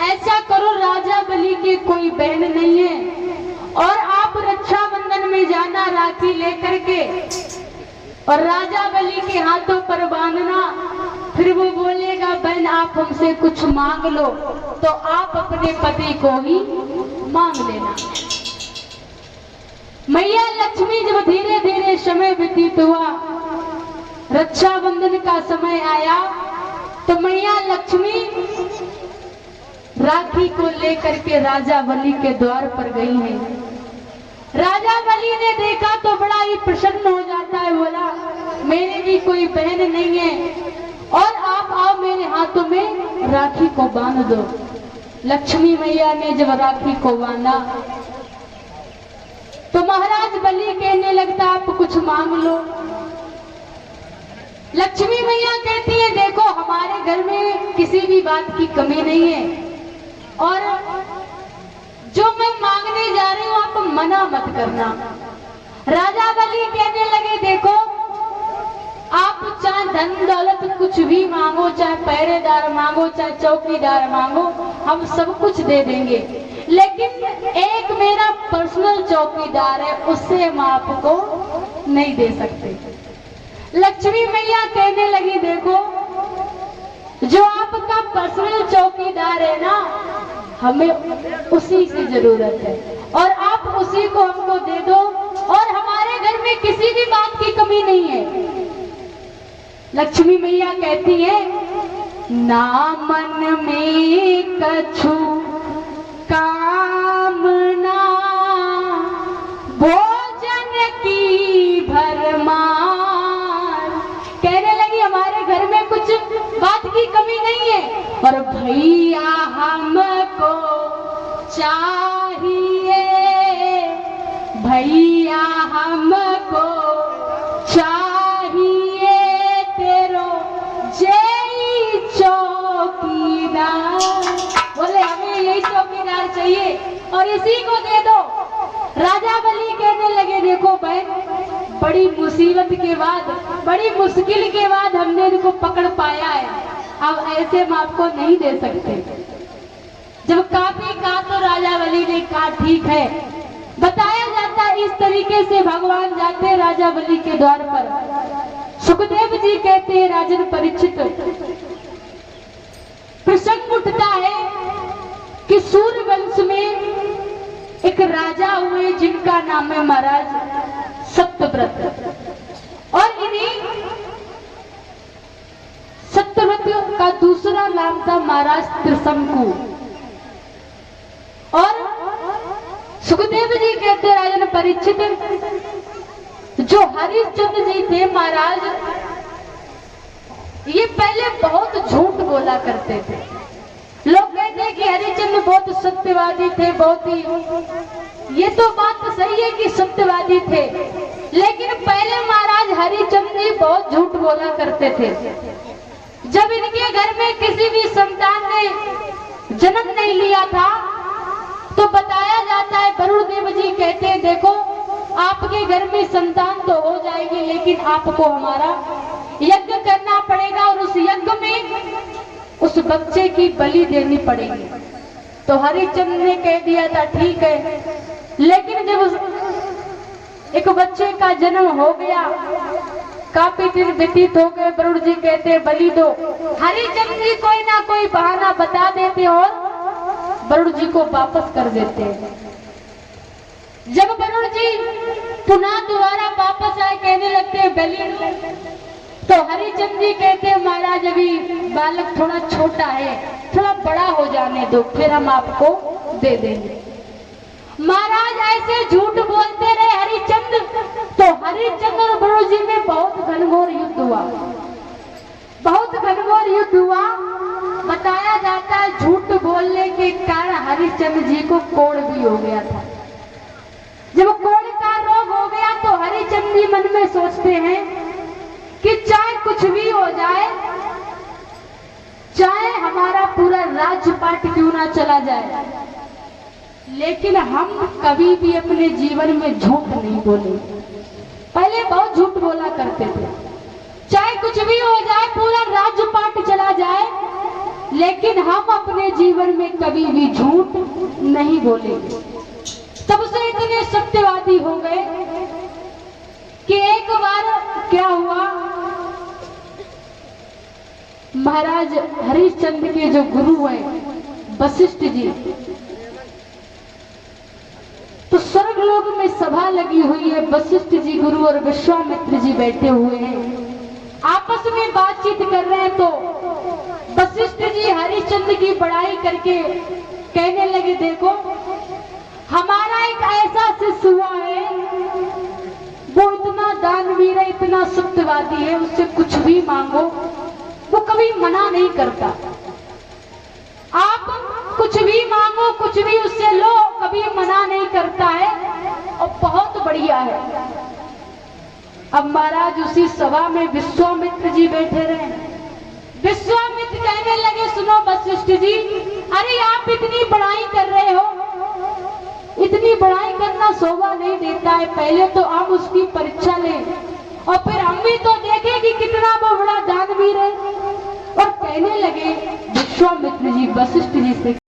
ऐसा करो, राजा बलि की कोई बहन नहीं है और आप रक्षाबंधन में जाना राखी लेकर के और राजा बलि के हाथों पर बांधना। फिर वो बोलेगा बहन आप हमसे कुछ मांग लो, तो आप अपने पति को ही मांग लेना। मैया लक्ष्मी जब धीरे धीरे समय व्यतीत हुआ, रक्षाबंधन का समय आया, तो मैया लक्ष्मी राखी को लेकर के राजा बलि के द्वार पर गई है। राजा बलि ने देखा तो बड़ा ही प्रसन्न हो जाता है, बोला मेरी भी कोई बहन नहीं है और आप आओ मेरे हाथों में राखी को बांध दो। लक्ष्मी मैया ने जब राखी को बांधा तो महाराज बलि कहने लगता आप कुछ मांग लो। लक्ष्मी मैया कहती है देखो हमारे घर में किसी भी बात की कमी नहीं है और जो मैं मांगने जा रही हूं आप मना मत करना। राजा बलि कहने लगे देखो आप चाहे धन दौलत कुछ भी मांगो, चाहे पहरेदार मांगो, चाहे चौकीदार मांगो, हम सब कुछ दे देंगे, लेकिन एक मेरा पर्सनल चौकीदार है उससे हम आपको नहीं दे सकते। लक्ष्मी मैया कहने लगी देखो जो आपका पर्सनल चौकीदार है ना, हमें उसी से जरूरत है और आप उसी को हमको दे दो और हमारे घर में किसी भी बात की कमी नहीं है। लक्ष्मी मैया कहती है ना मन में कछु कामना, भोजन की भरमार। कहने लगी हमारे घर में कुछ बात की कमी नहीं है और भैया हमको चाहिए, भैया हमको चाहिए तेरो जय चौकीदार। बोले हमें यही चौकीदार चाहिए और इसी को दे दो। राजा बलि कहने लगे देखो बहन बड़ी मुसीबत के बाद, बड़ी मुश्किल के बाद हमने इनको पकड़ पाया है, अब ऐसे हम आपको नहीं दे सकते। जब काफी कहा तो राजा बलि ने कहा ठीक है। बताया जाता है इस तरीके से भगवान जाते राजा बलि के द्वार पर। सुखदेव जी कहते हैं राजन परीक्षित, प्रसंग उठता है कि सूर्य वंश में एक राजा हुए जिनका नाम है महाराज सत्यव्रत और इन्हीं सत्यव्रत का दूसरा नाम था महाराज त्रिशंकु। और सुखदेव जी कहते राजन परीक्षित जो हरिश्चंद्र जी थे महाराज, ये पहले बहुत झूठ बोला करते थे। लोग कहते हैं कि हरिश्चंद्र बहुत सत्यवादी थे, बहुत ही, ये तो बात तो सही है कि सत्यवादी थे, लेकिन पहले महाराज हरिश्चंद्र जी बहुत झूठ बोला करते थे। जब इनके घर में किसी भी संतान ने जन्म नहीं लिया था तो बताया जाता है वरुण देव जी कहते हैं देखो आपके घर में संतान तो हो जाएगी लेकिन आपको हमारा यज्ञ करना पड़ेगा और उस यज्ञ में उस बच्चे की बलि देनी पड़ेगी। तो हरिश्चंद्र ने कह दिया था ठीक है, लेकिन जब एक बच्चे का जन्म हो गया, काफी दिन व्यतीत हो गए, वरुण जी कहते हैं बलि दो। हरिश्चंद्र जी कोई ना कोई बहाना बता देते और वरुण जी को वापस कर देते हैं। जब वरुण जी पुनः दोबारा वापस आए कहने लगते हैं बलि, तो हरिश्चंद्र जी कहते हैं महाराज अभी बालक थोड़ा छोटा है, थोड़ा बड़ा हो जाने दो फिर हम आपको दे देंगे। महाराज ऐसे झूठ बोलते रहे हरिश्चंद्र, तो हरिश्चंद्र और वरुण जी में बहुत घनघोर युद्ध हुआ, बहुत घनघोर युद्ध हुआ। बताया जाता है झूठ बोलने के कारण हरिश्चंद्र जी को कोढ़ भी हो गया था। जब कोढ़ का रोग हो गया तो हरिश्चंद्र जी मन में सोचते हैं कि चाहे कुछ भी हो जाए, चाहे हमारा पूरा राज्यपाट क्यों ना चला जाए, लेकिन हम कभी भी अपने जीवन में झूठ नहीं बोले। पहले बहुत झूठ बोला करते थे, चाहे कुछ भी हो जाए, पूरा राज्यपाट चला जाए, लेकिन हम अपने जीवन में कभी भी झूठ नहीं बोलेंगे। तब से इतने सत्यवादी हो गए कि एक बार क्या हुआ, महाराज हरिश्चंद्र के जो गुरु हैं वशिष्ठ जी, तो स्वर्गलोक में सभा लगी हुई है। वशिष्ठ जी गुरु और विश्वामित्र जी बैठे हुए हैं, आपस में बातचीत कर रहे हैं। तो वशिष्ठ जी हरिश्चंद्र की बड़ाई करके कहने लगे, देखो हमारा एक ऐसा शिष्य हुआ है, वो इतना दानवीर है, इतना सत्यवादी है, उससे कुछ भी मांगो वो कभी मना नहीं करता। आप कुछ भी मांगो, कुछ भी उससे लो, कभी मना नहीं करता है और बहुत बढ़िया है। अब महाराज उसी सभा में विश्वामित्र जी बैठे रहे। विश्वामित्र कहने लगे, सुनो वशिष्ठ जी, अरे आप इतनी बड़ाई कर रहे हो, इतनी बड़ाई करना शोभा नहीं देता है। पहले तो हम उसकी परीक्षा लें और फिर हम भी तो देखें कि कितना वो बड़ा दानवीर है। और कहने लगे विश्वामित्र जी वशिष्ठ जी से,